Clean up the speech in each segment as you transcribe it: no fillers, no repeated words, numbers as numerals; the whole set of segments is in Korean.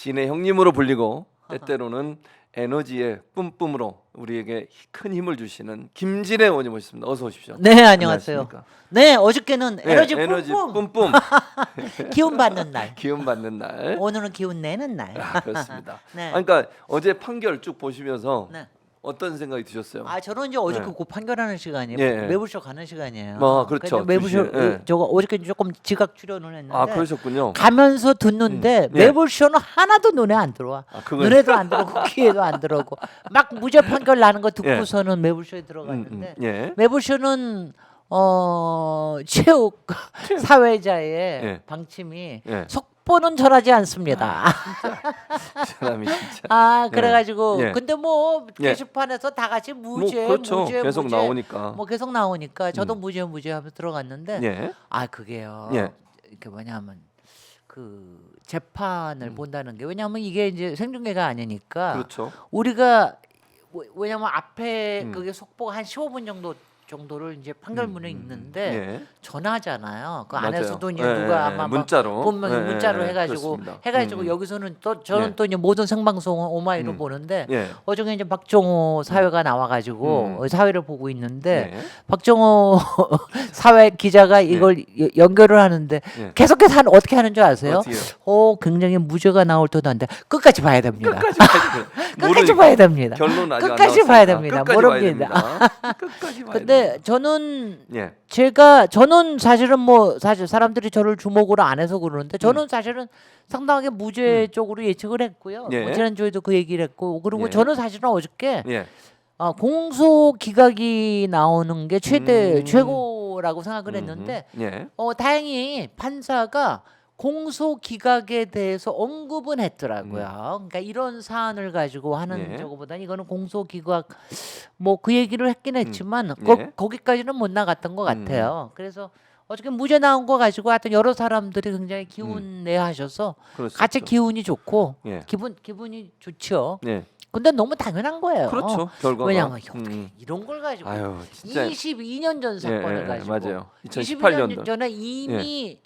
진의 형님으로 불리고 때때로는 에너지의 뿜뿜으로 우리에게 큰 힘을 주시는 김진애 의원님 모셨습니다. 어서 오십시오. 네, 안녕하세요. 안녕하십니까? 네, 어저께는 에너지 에너지 뿜뿜 뿜뿜 기운 받는 날. 기운 받는 날. 오늘은 기운 내는 날. 그렇습니다. 네. 그러니까 어제 판결 쭉 보시면서 네. 어떤 생각이 드셨어요? 아, 저는 이제 어저께 네. 그 판결하는 시간이에요. 예. 매불쇼 가는 시간이에요. 그렇죠. 근데 매불쇼 2시에. 예. 저거 어저께 조금 지각 출연을 했는데 아, 그러셨군요. 가면서 듣는데 예. 매불쇼는 하나도 눈에 안 들어와. 그건- 눈에도 안 들어오고 귀에도 안 들어오고 막 무죄 판결 나는 거 듣고서는 매불쇼에 들어갔는데 예. 매불쇼는 체육 사회자의 예. 방침이 예. 속보는 절하지 않습니다. 이 사람이 진짜. 아, 그래가지고 예. 근데 뭐 예. 게시판에서 다 같이 무죄, 그렇죠. 무죄, 계속 무죄, 나오니까. 뭐 계속 나오니까 저도 무죄 하면서 들어갔는데 예. 아, 그게요. 예. 이게 뭐냐면 그 재판을 본다는 게 왜냐하면 이게 이제 생중계가 아니니까 그렇죠. 우리가 왜냐면 앞에 음. 그게 속보가 한 15분 정도를 이제 판결문에 있는데 예. 전화잖아요. 그 맞아요. 안에서도 이제 예, 누가 예, 아마 막 문자로. 분명히 예, 문자로 예, 해가지고 그렇습니다. 여기서는 또 저는 예. 또 이제 모든 생방송은 오마이로 보는데 예. 어저께 이제 박정호 사회가 나와가지고 사회를 보고 있는데 예. 박정호 사회 기자가 이걸 연결을 하는데 예. 계속해서 어떻게 하는 줄 아세요? 어떻게요? 굉장히 무죄가 나올 듯한데 끝까지 봐야 됩니다. 끝까지 봐야 돼요. 끝까지 모르니까. 봐야 됩니다. 결론 아직 안 끝까지 나왔으니까. 봐야 됩니다. 끝까지 봐야 모릅니다. 됩니다. 끝까지 봐야 근데 됩니다. 저는 예. 저는 사실은 사실 사람들이 저를 주목으로 안 해서 그러는데 저는 사실은 상당하게 무죄 쪽으로 예측을 했고요. 예. 뭐 지난주에도 그 얘기를 했고 그리고 예. 저는 사실은 어저께 예. 공소 기각이 나오는 게 최고라고 생각을 했는데 예. 다행히 판사가 공소 기각에 대해서 언급은 했더라고요. 그러니까 이런 사안을 가지고 하는 예. 저거보다는 이거는 공소 기각 뭐 그 얘기를 했긴 했지만 예. 거기까지는 못 나갔던 것 같아요. 그래서 어저께 무죄 나온 거 가지고 하여튼 여러 사람들이 굉장히 기운 내하셔서 그렇죠. 같이 기운이 좋고 예. 기분이 좋죠. 예. 근데 너무 당연한 거예요. 그렇죠. 결과가. 왜냐하면 이런 걸 가지고 아유, 진짜. 22년 전 사건을 예, 가지고 맞아요. 22년 2018년도. 전에 이미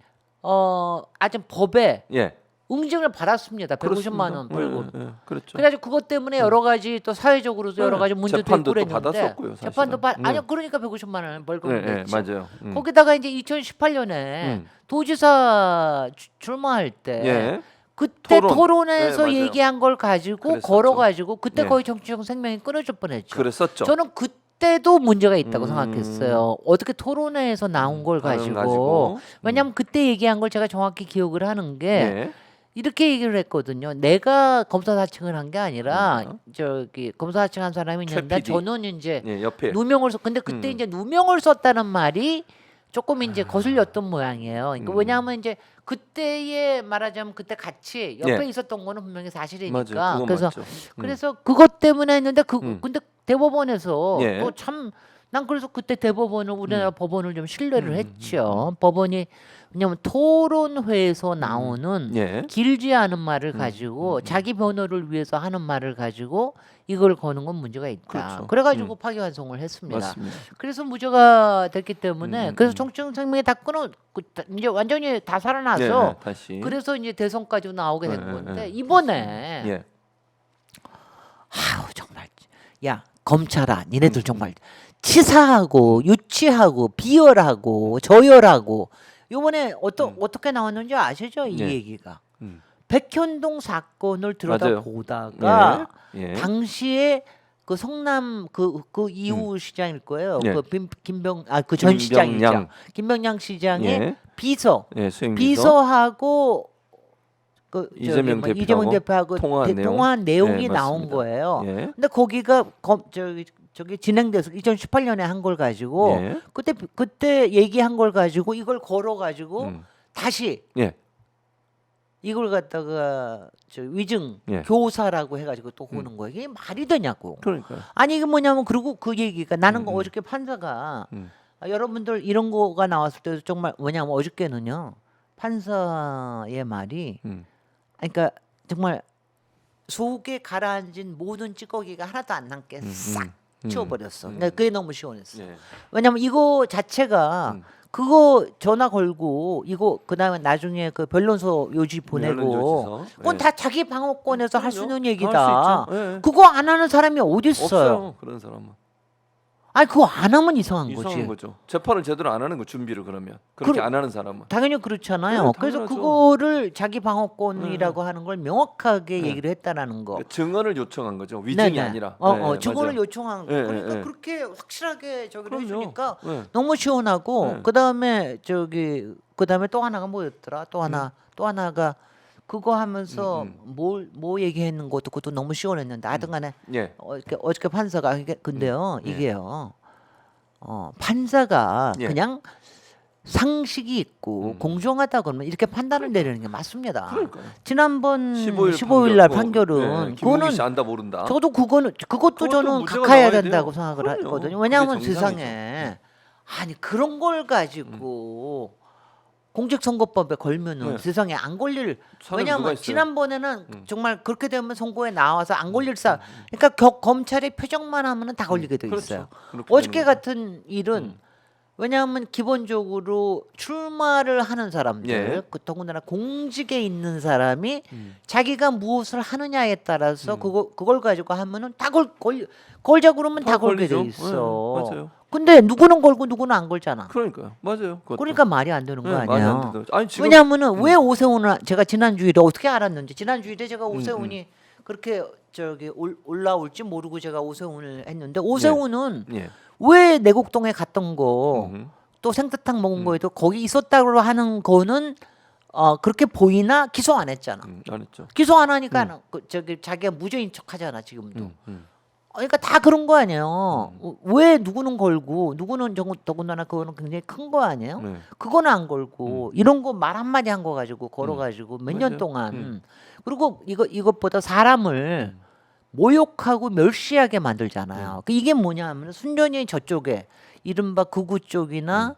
아주 법에 예. 응징을 받았습니다. 150만 그렇습니다. 원 벌금. 예, 예, 그렇죠. 그래가지고 그것 때문에 여러 가지 또 사회적으로도 여러 가지 문제도 재판도 있고 또 그랬는데 받았었고요, 사실은. 재판도 아니요, 그러니까 150만 원 벌금을 예, 예, 냈죠. 맞아요. 거기다가 이제 2018년에 도지사 출마할 때 예. 그때 토론. 토론에서 네, 맞아요. 얘기한 걸 가지고 그랬었죠. 걸어가지고 그때 네. 거의 정치적 생명이 끊어질 뻔했죠. 그랬었죠. 저는 그때도 문제가 있다고 생각했어요. 어떻게 토론회에서 나온 걸 가지고. 왜냐하면 그때 얘기한 걸 제가 정확히 기억을 하는 게 예. 이렇게 얘기를 했거든요. 내가 검사 사칭을 한 게 아니라 저기 검사 사칭한 사람이 최 있는데 PD. 저는 이제 예, 옆에. 누명을 근데 그때 이제 누명을 썼다는 말이 조금 이제 거슬렸던 모양이에요. 그러니까 왜냐하면 이제 그때에 말하자면 그때 같이 옆에 예. 있었던 거는 분명히 사실이니까. 맞아요. 그건 그래서 맞죠. 그래서 그것 때문에 했는데 근데 대법원에서 예. 또 참 난 그래서 그때 대법원을 우리나라 법원을 좀 신뢰를 했죠. 법원이 왜냐하면 토론회에서 나오는 예. 길지 않은 말을 가지고 자기 변호를 위해서 하는 말을 가지고 이걸 거는 건 문제가 있다. 그렇죠. 그래가지고 파기환송을 했습니다. 맞습니다. 그래서 무죄가 됐기 때문에 그래서 정치적 생명이 다 이제 완전히 다 살아나서 예, 다시. 그래서 이제 대선까지 나오게 된 예, 건데 예. 이번에 예. 아우 정말 야 검찰아 니네들 정말 치사하고 유치하고 비열하고 저열하고 요번에 어떻게 나왔는지 아시죠? 이 예. 얘기가 음. 백현동 사건을 들여다 맞아요. 보다가 예. 당시에 그 성남 그 이후 시장일 거예요. 예. 그 전 시장이죠. 김병양. 김병양 시장의 예. 비서 예, 수행 비서하고 이재명 이재명 대표하고 통화한 내용이 예, 나온 맞습니다. 거예요. 예. 근데 거기가 저기 진행돼서 2018년에 한 걸 가지고 예. 그때 얘기한 걸 가지고 이걸 걸어 가지고 다시 예. 이걸 갖다가 위증 예. 교사라고 해가지고 또 오는 거예요. 이게 말이 되냐고. 그러니까요. 아니 이게 뭐냐면 그리고 그 얘기가 나는 어저께 판사가 여러분들 이런 거가 나왔을 때도 정말 뭐냐면 어저께는요 판사의 말이 그러니까 정말 속에 가라앉은 모든 찌꺼기가 하나도 안 남게 싹 치워버렸어. 그러니까 그게 너무 시원했어. 예. 왜냐면 이거 자체가 그거 전화 걸고 이거 그다음에 나중에 그 변론서 요지 보내고 변론조지서. 그건 예. 다 자기 방어권에서 할 수 그럼요. 있는 할 얘기다. 수 있죠. 예. 그거 안 하는 사람이 어디 있어요? 없어요. 그런 사람은 아니 그거 안 하면 이상한 이상한 거지. 거죠. 재판을 제대로 안 하는 거 준비를 그러면 그렇게 안 하는 사람은. 당연히 그렇잖아요. 네, 그래서 당연하죠. 그거를 자기 방어권이라고 하는 걸 명확하게 네. 얘기를 했다라는 거. 그러니까 증언을 요청한 거죠. 위증이 네네. 아니라. 증언을 맞아요. 요청한 거. 네, 그러니까 네. 그렇게 확실하게 저기를 그럼요. 해주니까 네. 너무 시원하고 네. 그다음에 또 하나가 뭐였더라? 또 하나가 그거 하면서 뭐 얘기했는 것도 그것도 너무 시원했는데 하여튼간에 예. 어저께 판사가 근데요 예. 이게요 판사가 예. 그냥 상식이 있고 공정하다 그러면 이렇게 판단을 내리는 게 맞습니다. 그러니까요. 지난번 15일 15일 날 판결. 판결은 예. 김문기 그거는 씨 안다 모른다. 저도 그것도 그것도 저는 무죄가 각하해야 나와야 된다고 돼요. 생각을 그럼요. 하거든요. 그게 왜냐하면 정상이죠. 세상에 아니 그런 걸 가지고 공직선거법에 걸면은 네. 세상에 안 걸릴 사람이 누가 왜냐하면 있어요? 지난번에는 정말 그렇게 되면 선거에 나와서 안 걸릴 그러니까 검찰의 표정만 하면은 다 걸리게 돼 그렇죠. 있어요. 그렇게 어저께 되는 거죠. 같은 일은 왜냐하면 기본적으로 출마를 하는 사람들, 예. 더군다나 공직에 있는 사람이 자기가 무엇을 하느냐에 따라서 그걸 가지고 하면은 다 걸자 그러면 다 걸게 돼 걸리죠. 있어. 네, 맞아요. 근데 누구는 걸고 누구는 안 걸잖아. 그러니까요. 맞아요. 그것도. 그러니까 말이 안 되는 거 네, 말이 안 아니에요. 되죠. 아니 지금 왜냐하면은 왜 오세훈을 제가 지난 주일에 어떻게 알았는지 지난 주일에 제가 오세훈이 그렇게 올라올지 모르고 제가 오세훈을 했는데 오세훈은 예. 왜 내곡동에 갔던 거 음흠. 또 생태탕 먹은 거에도 거기 있었다고 하는 거는 그렇게 보이나 기소 안 했잖아. 안 했죠. 기소 안 하니까 자기가 무죄인 척하잖아 지금도. 그러니까 다 그런 거 아니에요. 왜 누구는 걸고 누구는 더군다나 그거는 굉장히 큰 거 아니에요? 네. 그거는 안 걸고 이런 거 말 한마디 한 거 가지고 걸어가지고 몇 년 맞아요. 동안 그리고 이것보다 사람을 모욕하고 멸시하게 만들잖아요. 이게 뭐냐하면 순전히 저쪽에 이른바 극우 쪽이나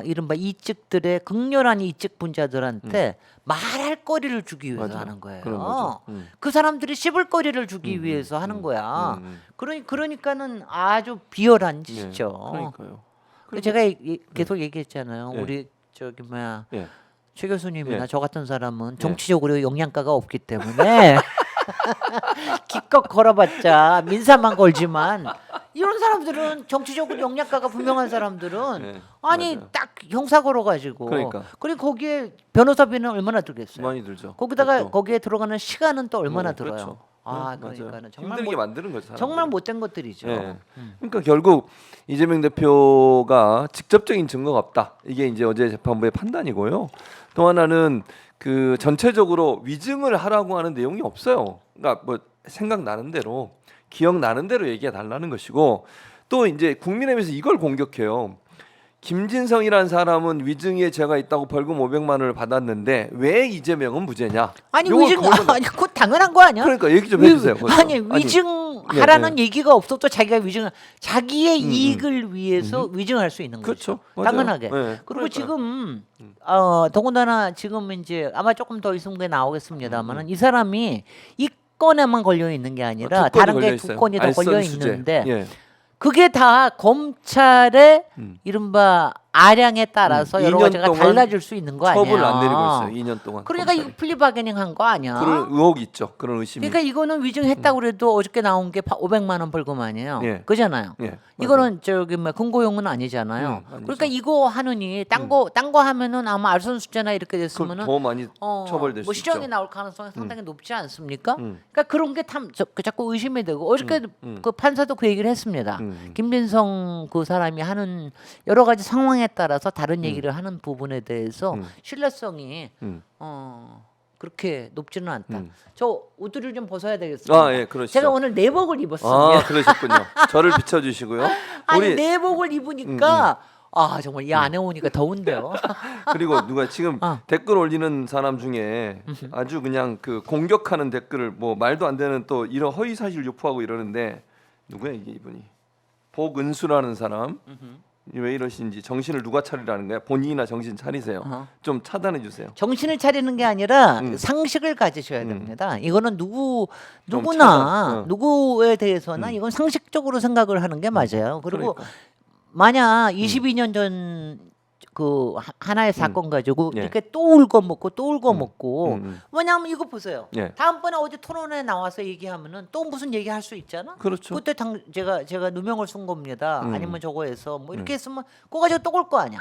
이른바 이측들의 극렬한 이측 분자들한테 말할 거리를 주기 위해서 맞아요. 하는 거예요. 그런 거죠. 그 사람들이 씹을 거리를 주기 위해서 하는 거야. 그러니까는 아주 비열한 예. 짓이죠. 그러니까요. 제가 계속 얘기했잖아요. 예. 우리 저기 뭐야 예. 최 교수님이나 예. 저 같은 사람은 정치적으로 영양가가 없기 때문에 기껏 걸어봤자 민사만 걸지만 이런 사람들은 정치적으로 영양가가 분명한 사람들은 네, 아니 맞아요. 딱 형사 걸어가지고 그러니까. 그리고 거기에 변호사비는 얼마나 들겠어요? 많이 들죠. 거기다가 그것도. 거기에 들어가는 시간은 또 얼마나 들어요? 그렇죠. 아 맞아요. 그러니까는 정말 힘들게 만드는 거죠. 정말 사람들을. 못된 것들이죠. 예. 그러니까 결국 이재명 대표가 직접적인 증거가 없다. 이게 이제 어제 재판부의 판단이고요. 또 하나는 그 전체적으로 위증을 하라고 하는 내용이 없어요. 그러니까 뭐 생각나는 대로 기억나는 대로 얘기해 달라는 것이고 또 이제 국민의힘에서 이걸 공격해요. 김진성이라는 사람은 위증에 죄가 있다고 벌금 500만 원을 받았는데 왜 이재명은 무죄냐? 아니 요걸 위증 거론- 아니 그거 당연한 거 아니야? 그러니까 얘기 좀 해주세요. 그것도. 아니 위증하라는 예, 얘기가 없어도 자기가 자기의 이익을 위해서 위증할 수 있는 그렇죠. 거죠. 맞아요. 당연하게. 예, 그리고 그러니까요. 지금 더군다나 지금 이제 아마 조금 더 있으면 나오겠습니다만은 이 사람이 이 건에만 걸려 있는 게 아니라 두 건이 다른 게 걸려 두 있어요. 건이 더 알선 걸려 수재. 있는데 예. 그게 다 검찰의 이른바 아량에 따라서 여러 2년 가지가 동안 달라질 수 있는 거 아니야. 처벌을 안 내리고 있어요. 2년 동안. 그러니까 이거 검찰이. 플리바게닝 한 거 아니야? 그런 의혹이 있죠. 그런 의심이. 그러니까 이거는 위증했다고 그래도 어저께 나온 게 500만 원 벌금 아니에요. 예. 그잖아요. 예, 이거는 저기 뭐 근거용은 아니잖아요. 아니죠. 그러니까 이거 하느니 딴 거 하면은 아마 알선수재나 이렇게 됐으면은 더 많이 처벌될 뭐 수 시정이 있죠. 나올 가능성이 상당히 높지 않습니까? 그러니까 그런 게 자꾸 의심이 되고 어저께 그 판사도 그 얘기를 했습니다. 김진성 그 사람이 하는 여러 가지 상황에 따라서 다른 얘기를 하는 부분에 대해서 신뢰성이 그렇게 높지는 않다. 저 옷들을 좀 벗어야 되겠습니다. 아, 예, 그러시죠. 제가 오늘 내복을 입었습니다. 아, 그러셨군요. 저를 비춰주시고요. 아니 우리 내복을 입으니까 정말 이 안에 오니까 더운데요. 그리고 누가 지금 댓글 올리는 사람 중에 아주 그냥 그 공격하는 댓글을 뭐 말도 안 되는 또 이런 허위 사실 유포하고 이러는데 누구야 이게 이분이 복은수라는 사람. 왜 이러신지 정신을 누가 차리라는 거야? 본인이나 정신 차리세요. 좀 차단해 주세요. 정신을 차리는 게 아니라 상식을 가지셔야 됩니다. 이거는 누구나 누구에 대해서나 이건 상식적으로 생각을 하는 게 맞아요. 그리고 그러니까. 만약 22년 전 하나의 사건 가지고 예. 이렇게 또 울고 먹고 또 울고 먹고 왜냐하면 이거 보세요. 예. 다음번에 어디 토론회 나와서 얘기하면은 또 무슨 얘기할 수 있잖아. 그렇죠. 그때 제가 누명을 쓴 겁니다. 아니면 저거 해서 뭐 이렇게 했으면 그거 가지고 또 올 거 아니야.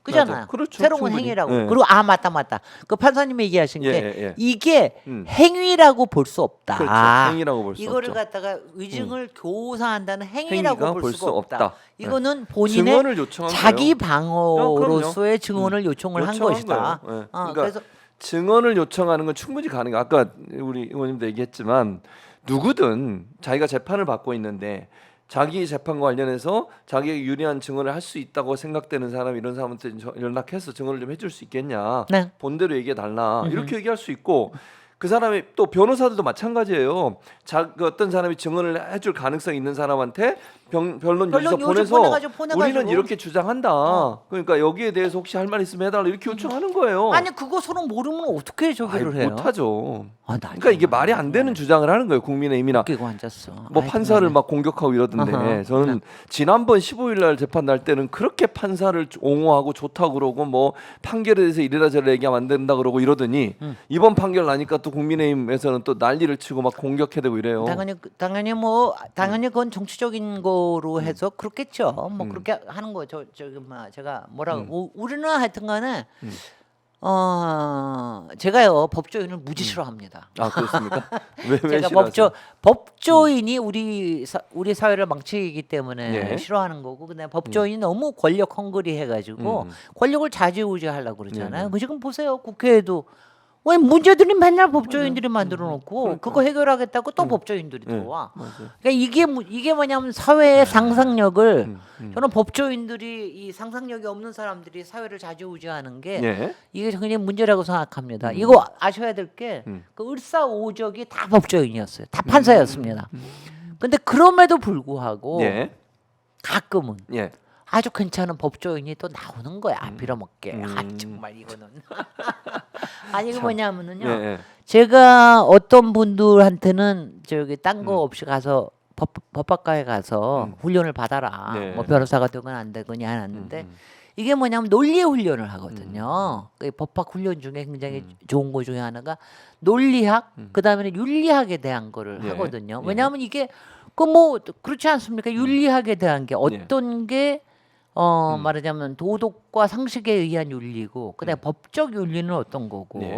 그잖아요. 맞아. 그렇죠. 새로운 충분히. 행위라고. 예. 그리고 맞다. 그 판사님이 얘기하신 예, 게 예. 이게 행위라고 볼 수 없다. 그렇죠. 행위라고 볼 수 이거를 없죠. 갖다가 위증을 교사한다는 행위라고 행위가 볼 수가 없다. 네. 이거는 본인의 증언을 요청한 자기 거예요. 방어로서의 증언을 요청을 한 요청한 것이다. 거예요. 예. 그러니까 그래서 증언을 요청하는 건 충분히 가능해. 아까 우리 의원님도 얘기했지만 누구든 자기가 재판을 받고 있는데 자기 재판과 관련해서 자기에게 유리한 증언을 할 수 있다고 생각되는 사람 이런 사람한테 연락해서 증언을 좀 해줄 수 있겠냐. 네. 본대로 얘기해 달라. 이렇게 얘기할 수 있고 그 사람이 또 변호사들도 마찬가지예요. 그 어떤 사람이 증언을 해줄 가능성이 있는 사람한테 변론 유서 요청 보내서 보내가지고. 우리는 이렇게 주장한다. 그러니까 여기에 대해서 혹시 할 말 있으면 해달라 이렇게 요청하는 거예요. 아니 그거 서로 모르면 어떻게 저기를 해요? 못하죠. 나 그러니까 이게 말이 안 되는 주장을 하는 거예요. 국민의힘이나 웃기고 앉았어. 뭐 판사를 막 공격하고 이러던데 아하. 저는 지난번 15일 날 재판 날 때는 그렇게 판사를 옹호하고 좋다고 그러고 뭐 판결에 대해서 이래라 저래라 얘기하면 안 된다 그러고 이러더니 이번 판결 나니까 또 국민의힘에서는 또 난리를 치고 막 공격해대고 이래요. 당연히 그건 정치적인 거로 해서 그렇겠죠. 뭐 그렇게 하는 거 제가 뭐라고 우리는 하여튼간에 제가요 법조인을 무지 싫어합니다. 아 그렇습니까? 왜 제가 싫어하세요? 법조인이 우리 사회를 망치기 때문에 예. 싫어하는 거고, 근데 법조인이 너무 권력 헝그리 해가지고 권력을 좌지우지하려고 그러잖아요. 그 지금 보세요, 국회에도 왜 문제들이 맨날 법조인들이 만들어 놓고 그거 해결하겠다고 또 법조인들이 들어와. 그러니까 이게 뭐냐면 사회의 상상력을 저는 법조인들이 이 상상력이 없는 사람들이 사회를 좌지우지하는 게 예. 이게 굉장히 문제라고 생각합니다. 이거 아셔야 될 게 그 을사오적이 다 법조인이었어요. 다 판사였습니다. 근데 그럼에도 불구하고 예. 가끔은 예. 아주 괜찮은 법조인이 또 나오는 거야. 빌어먹게. 정말 이거는. 아니 이거 뭐냐면은요. 예, 예. 제가 어떤 분들한테는 저기 딴 거 없이 가서 법학과에 가서 훈련을 받아라. 네. 뭐 변호사가 되건 안 되건이 해놨는데 이게 뭐냐면 논리의 훈련을 하거든요. 그 법학 훈련 중에 굉장히 좋은 거 중에 하나가 논리학, 그다음에 윤리학에 대한 거를 예. 하거든요. 예. 왜냐하면 이게 그 뭐 그렇지 않습니까? 윤리학에 대한 게 어떤 게 말하자면 도덕과 상식에 의한 윤리고, 그다음에 법적 윤리는 어떤 거고, 네.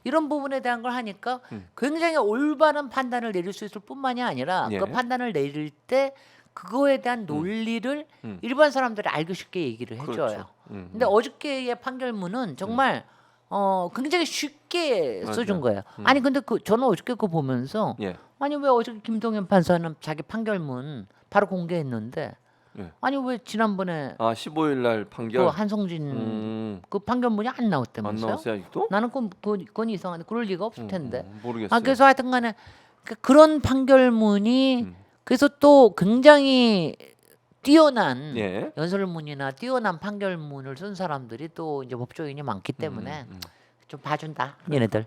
이런 부분에 대한 걸 하니까 굉장히 올바른 판단을 내릴 수 있을 뿐만이 아니라 예. 그 판단을 내릴 때 그거에 대한 논리를 일반 사람들이 알기 쉽게 얘기를 해줘요. 그렇죠. 근데 어저께의 판결문은 정말 굉장히 쉽게 써준 거예요. 아니 근데 저는 어저께 그거 보면서 예. 아니 왜 어저께 김동연 판사는 자기 판결문 바로 공개했는데 예. 아니 왜 지난번에 15일 날 판결 그 한성진 그 판결문이 안 안 나왔다면서요? 나왔어요 아직도? 나는 그건 이상한데 그럴 리가 없을 텐데. 모르겠어요. 그래서 하여튼간에 그런 판결문이 그래서 또 굉장히 뛰어난 예. 연설문이나 뛰어난 판결문을 쓴 사람들이 또 이제 법조인이 많기 때문에 좀 봐준다 얘네들.